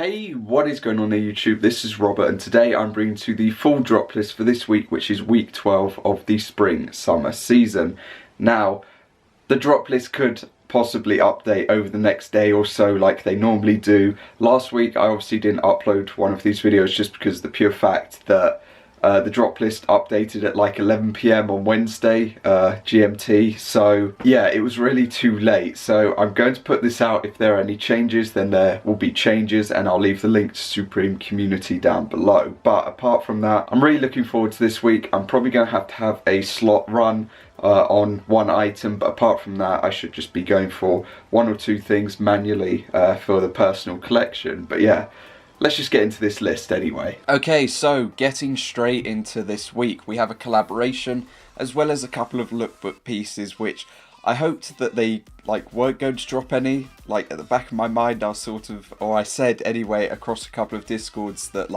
Hey, what is going on there YouTube? This is Robert and today I'm bringing to the full drop list for this week, which is week 12 of the spring-summer season. Now, the drop list could possibly update over the next day or so like they normally do. Last week I obviously didn't upload one of these videos just because of the pure fact that the drop list updated at like 11 PM on Wednesday, GMT, so yeah, it was really too late. So I'm going to put this out. If there are any changes, then there will be changes, and I'll leave the link to Supreme Community down below. But apart from that, I'm really looking forward to this week. I'm probably going to have a slot run on one item, but apart from that, I should just be going for one or two things manually for the personal collection. But yeah, let's just get into this list anyway. Okay, so getting straight into this week, we have a collaboration as well as a couple of lookbook pieces, which I hoped that they weren't going to drop any. Like, at the back of my mind, I said anyway across a couple of Discords that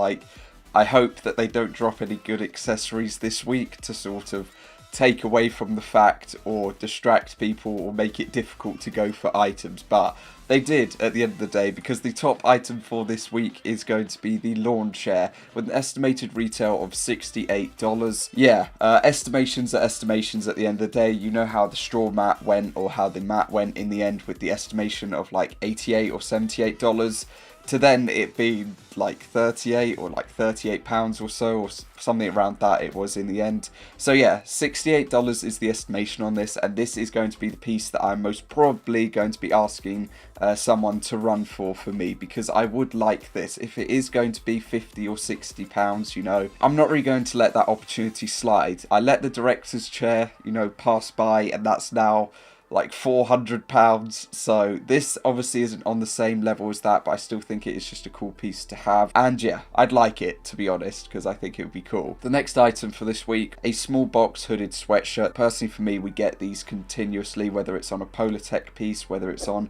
I hope that they don't drop any good accessories this week to sort of take away from the fact or distract people or make it difficult to go for items, but they did at the end of the day, because the top item for this week is going to be the lawn chair with an estimated retail of $68. Yeah, estimations are estimations at the end of the day. You know how the straw mat went, or how the mat went in the end, with the estimation of like $88 or $78. To then it being like 38 or like £38 or so, or something around that it was in the end. So yeah, $68 is the estimation on this, and this is going to be the piece that I'm most probably going to be asking someone to run for me, because I would like this. If it is going to be £50 or £60, you know, I'm not really going to let that opportunity slide. I let the director's chair, you know, pass by, and that's now like £400, so this obviously isn't on the same level as that, but I still think it is just a cool piece to have. And yeah, I'd like it, to be honest, because I think it would be cool. The next item for this week, a small box hooded sweatshirt. Personally for me, we get these continuously, whether it's on a Polartec piece, whether it's on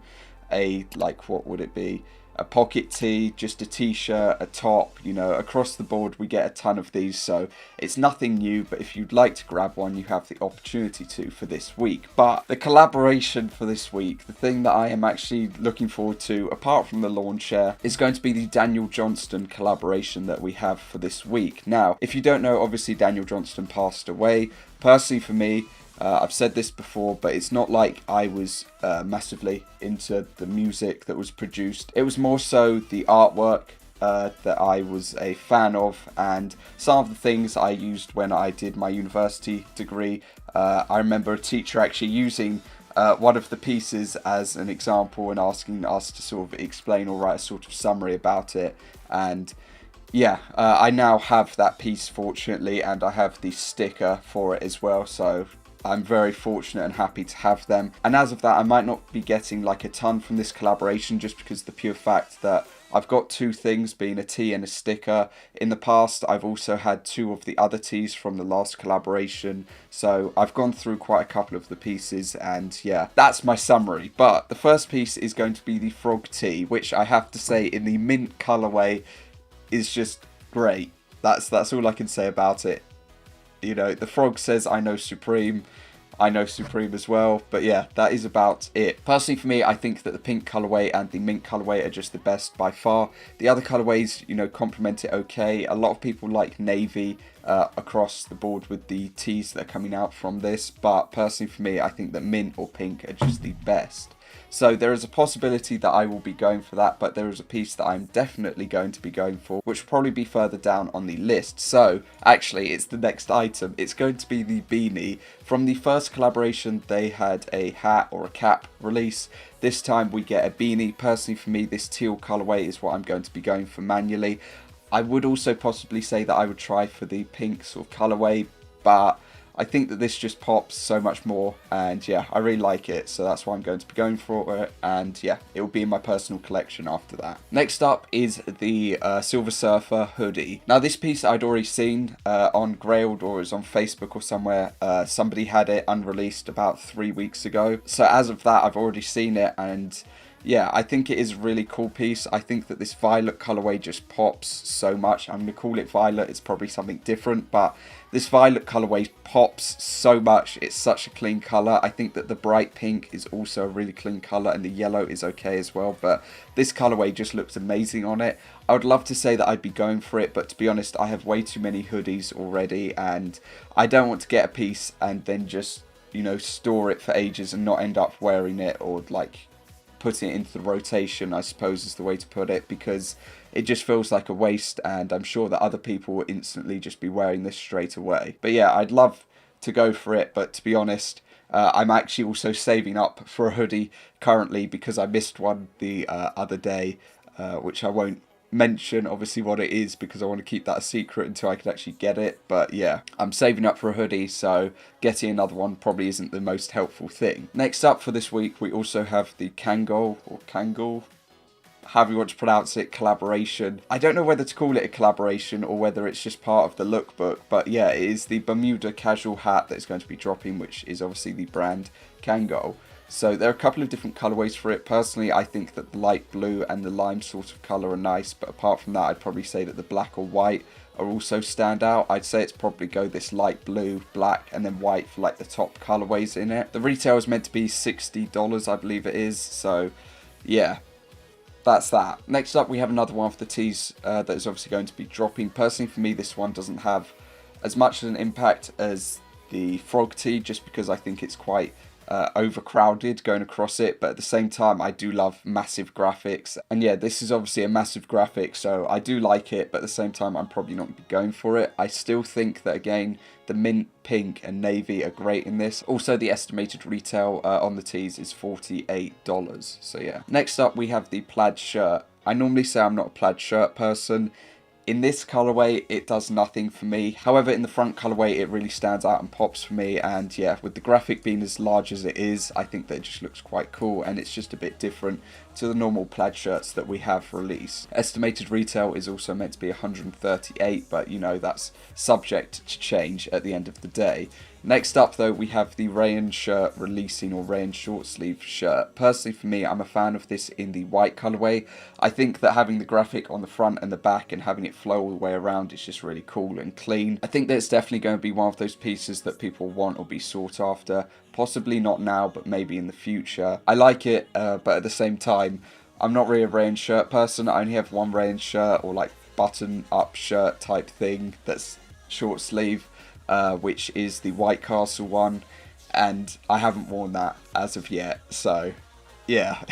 a, what would it be, a pocket tee, just a t-shirt, a top, you know, across the board we get a ton of these, so it's nothing new, but if you'd like to grab one, you have the opportunity to for this week. But the collaboration for this week, the thing that I am actually looking forward to, apart from the lawn chair, is going to be the Daniel Johnston collaboration that we have for this week. Now, if you don't know, obviously Daniel Johnston passed away. Personally for me, I've said this before, but it's not like I was massively into the music that was produced. It was more so the artwork that I was a fan of, and some of the things I used when I did my university degree. I remember a teacher actually using one of the pieces as an example and asking us to sort of explain or write a sort of summary about it. And yeah, I now have that piece, fortunately, and I have the sticker for it as well, so I'm very fortunate and happy to have them. And as of that, I might not be getting like a ton from this collaboration, just because of the pure fact that I've got two things, being a tee and a sticker. In the past, I've also had two of the other tees from the last collaboration, so I've gone through quite a couple of the pieces, and yeah, that's my summary. But the first piece is going to be the frog tee, which I have to say, in the mint colorway, is just great. That's all I can say about it. You know, the frog says, I know Supreme as well, but yeah, that is about it. Personally for me, I think that the pink colorway and the mint colorway are just the best by far. The other colorways, you know, complement it okay. A lot of people like navy across the board with the tees that are coming out from this, but personally for me, I think that mint or pink are just the best. So there is a possibility that I will be going for that, but there is a piece that I'm definitely going to be going for, which will probably be further down on the list. So actually, it's the next item. It's going to be the beanie. From the first collaboration, they had a hat or a cap release. This time we get a beanie. Personally for me, this teal colorway is what I'm going to be going for manually. I would also possibly say that I would try for the pink sort of colorway, but I think that this just pops so much more, and yeah, I really like it, so that's why I'm going to be going for it, and yeah, it will be in my personal collection after that. Next up is the Silver Surfer hoodie. Now, this piece I'd already seen on Grailed, or it was on Facebook or somewhere. Somebody had it unreleased about 3 weeks ago, so as of that, I've already seen it, and yeah, I think it is a really cool piece. I think that this violet colorway just pops so much. I'm going to call it violet. It's probably something different, but this violet colorway pops so much. It's such a clean color. I think that the bright pink is also a really clean color, and the yellow is okay as well, but this colorway just looks amazing on it. I would love to say that I'd be going for it, but to be honest, I have way too many hoodies already, and I don't want to get a piece and then just, you know, store it for ages and not end up wearing it, or like putting it into the rotation, I suppose is the way to put it, because it just feels like a waste, and I'm sure that other people will instantly just be wearing this straight away. But yeah, I'd love to go for it, but to be honest, I'm actually also saving up for a hoodie currently because I missed one the other day, which I won't mention obviously what it is because I want to keep that a secret until I can actually get it. But yeah, I'm saving up for a hoodie, so getting another one probably isn't the most helpful thing. Next up for this week, we also have the Kangol, or Kangol, however you want to pronounce it, collaboration. I don't know whether to call it a collaboration or whether it's just part of the lookbook, but yeah, it is the Bermuda casual hat that is going to be dropping, which is obviously the brand Kangol. So there are a couple of different colorways for it. Personally, I think that the light blue and the lime sort of color are nice, but apart from that, I'd probably say that the black or white are also stand out. I'd say it's probably go this light blue, black, and then white for like the top colorways in it. The retail is meant to be $60, I believe it is, so yeah. That's that. Next up, we have another one of the tees that is obviously going to be dropping. Personally, for me, this one doesn't have as much of an impact as the frog tee, just because I think it's quite overcrowded going across it, but at the same time I do love massive graphics, and yeah, this is obviously a massive graphic, so I do like it, but at the same time I'm probably not going to be going for it. I still think that again the mint, pink and navy are great in this. Also, the estimated retail on the tees is $48, so yeah. Next up, we have the plaid shirt. I normally say I'm not a plaid shirt person. In this colorway, it does nothing for me. However, in the front colorway, it really stands out and pops for me. And yeah, with the graphic being as large as it is, I think that it just looks quite cool. And it's just a bit different to the normal plaid shirts that we have released. Estimated retail is also meant to be $138, but you know, that's subject to change at the end of the day. Next up though, we have the rayon shirt releasing, or rayon short sleeve shirt. Personally for me, I'm a fan of this in the white colorway. I think that having the graphic on the front and the back and having it flow all the way around is just really cool and clean. I think that it's definitely going to be one of those pieces that people want or be sought after. Possibly not now, but maybe in the future. I like it, but at the same time, I'm not really a rayon shirt person. I only have one rayon shirt, or like button up shirt type thing that's short sleeve. Which is the White Castle one, and I haven't worn that as of yet, so yeah.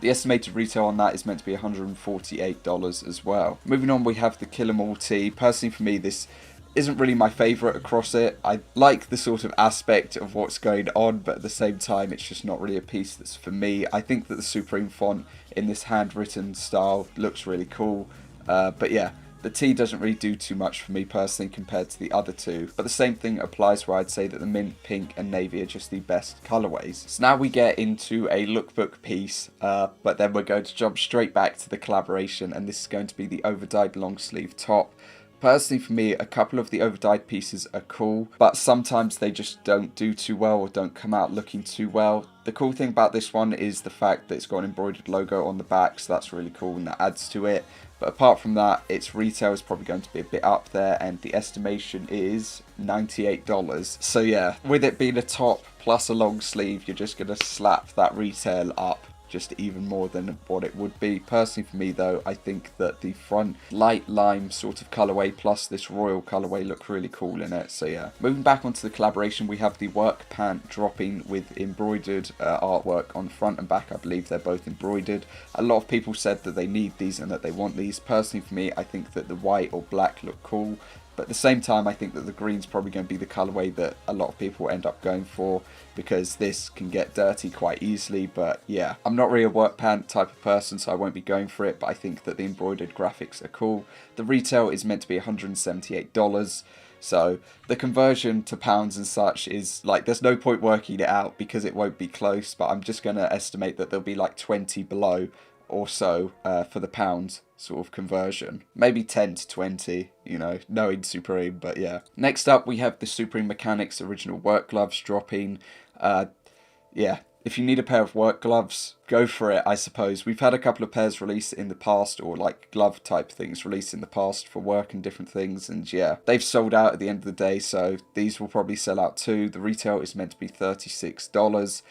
The estimated retail on that is meant to be $148 as well. Moving on, we have the Kill 'Em All tee. Personally for me, this isn't really my favourite across it. I like the sort of aspect of what's going on, but at the same time it's just not really a piece that's for me. I think that the Supreme font in this handwritten style looks really cool, but yeah. The tee doesn't really do too much for me personally compared to the other two, but the same thing applies where I'd say that the mint, pink and navy are just the best colourways. So now we get into a lookbook piece, but then we're going to jump straight back to the collaboration, and this is going to be the Overdyed long sleeve top. Personally for me, a couple of the Overdyed pieces are cool, but sometimes they just don't do too well or don't come out looking too well. The cool thing about this one is the fact that it's got an embroidered logo on the back, so that's really cool and that adds to it. But apart from that, its retail is probably going to be a bit up there, and the estimation is $98. So yeah, with it being a top plus a long sleeve, you're just going to slap that retail up just even more than what it would be. Personally for me though, I think that the front light lime sort of colourway plus this royal colourway look really cool in it, so yeah. Moving back onto the collaboration, we have the work pant dropping with embroidered artwork on the front and back. I believe they're both embroidered. A lot of people said that they need these and that they want these. Personally for me, I think that the white or black look cool. But at the same time, I think that the green's probably going to be the colourway that a lot of people end up going for, because this can get dirty quite easily. But yeah, I'm not really a work pant type of person, so I won't be going for it, but I think that the embroidered graphics are cool. The retail is meant to be $178, so the conversion to pounds and such is like, there's no point working it out because it won't be close, but I'm just going to estimate that there'll be like 20 below or so for the pound sort of conversion. Maybe 10 to 20, you know, knowing Supreme, but yeah. Next up, we have the Supreme Mechanics original work gloves dropping. Yeah, if you need a pair of work gloves, go for it, I suppose. We've had a couple of pairs released in the past, or like glove type things released in the past for work and different things, and yeah, they've sold out at the end of the day, so these will probably sell out too. The retail is meant to be $36,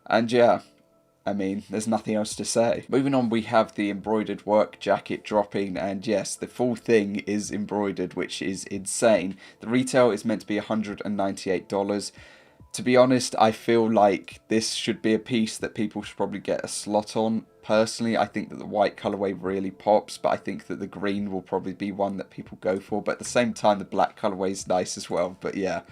and yeah, I mean, there's nothing else to say. Moving on, we have the embroidered work jacket dropping, and yes, the full thing is embroidered, which is insane. The retail is meant to be $198. To be honest, I feel like this should be a piece that people should probably get a slot on. Personally, I think that the white colourway really pops, but I think that the green will probably be one that people go for. But at the same time, the black colourway is nice as well. But yeah,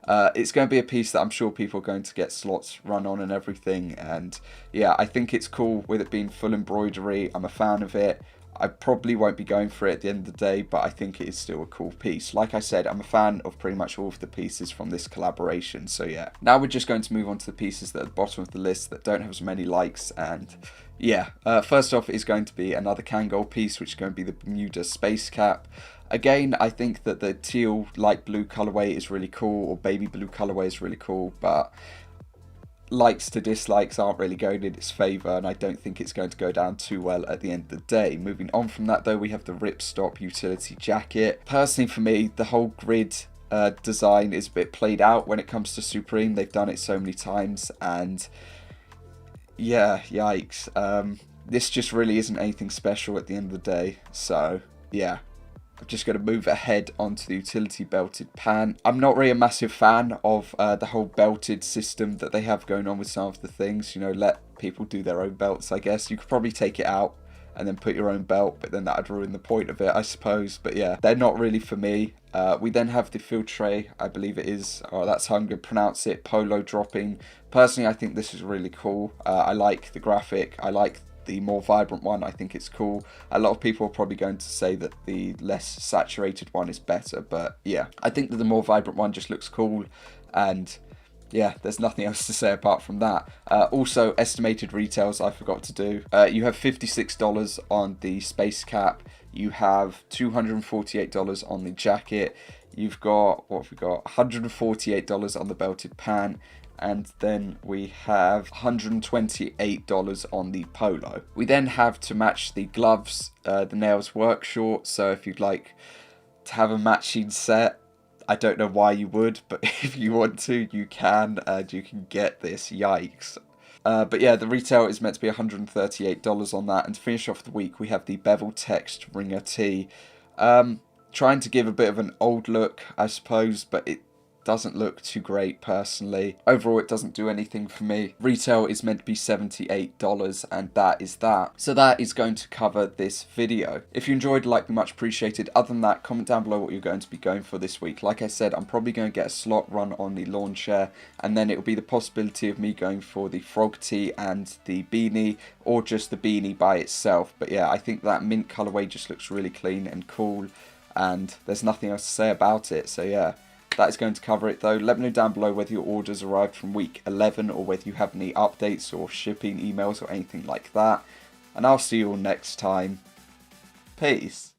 it's going to be a piece that I'm sure people are going to get slots run on and everything. And yeah, I think it's cool with it being full embroidery. I'm a fan of it. I probably won't be going for it at the end of the day, but I think it is still a cool piece. Like I said, I'm a fan of pretty much all of the pieces from this collaboration, so yeah. Now we're just going to move on to the pieces that are at the bottom of the list that don't have as many likes, and yeah. First off is going to be another Kangol piece, which is going to be the Bermuda Space Cap. Again, I think that the teal light blue colorway is really cool, or baby blue colorway is really cool, but likes to dislikes aren't really going in its favour, and I don't think it's going to go down too well at the end of the day. Moving on from that though, we have the Ripstop utility jacket. Personally for me, the whole grid design is a bit played out when it comes to Supreme. They've done it so many times, and yeah, yikes. This just really isn't anything special at the end of the day, so yeah. I'm just going to move ahead onto the utility belted pant. I'm not really a massive fan of the whole belted system that they have going on with some of the things. You know, let people do their own belts, I guess. You could probably take it out and then put your own belt, but then that would ruin the point of it, I suppose. But yeah, they're not really for me. We then have the filtre, I believe it is, or that's how I'm going to pronounce it, polo dropping. Personally, I think this is really cool. I like the graphic. I like the more vibrant one. I think it's cool. A lot of people are probably going to say that the less saturated one is better, but yeah, I think that the more vibrant one just looks cool, and yeah, there's nothing else to say apart from that. Also, estimated retails I forgot to do. You have $56 on the space cap, you have $248 on the jacket, you've got, what have we got, $148 on the belted pant, and then we have $128 on the polo. We then have, to match the gloves, the nails work short, so if you'd like to have a matching set, I don't know why you would, but if you want to, you can, and you can get this, yikes. But yeah, the retail is meant to be $138 on that, and to finish off the week, we have the bevel text ringer tee. Trying to give a bit of an old look, I suppose, but it doesn't look too great personally. Overall, it doesn't do anything for me. Retail is meant to be $78, and that is that. So that is going to cover this video. If you enjoyed, like, be much appreciated. Other than that, comment down below what you're going to be going for this week. Like I said, I'm probably going to get a slot run on the lawn chair, and then it will be the possibility of me going for the frog tee and the beanie, or just the beanie by itself. But yeah, I think that mint colorway just looks really clean and cool, and there's nothing else to say about it. So yeah, that is going to cover it though. Let me know down below whether your orders arrived from week 11, or whether you have any updates or shipping emails or anything like that. And I'll see you all next time. Peace.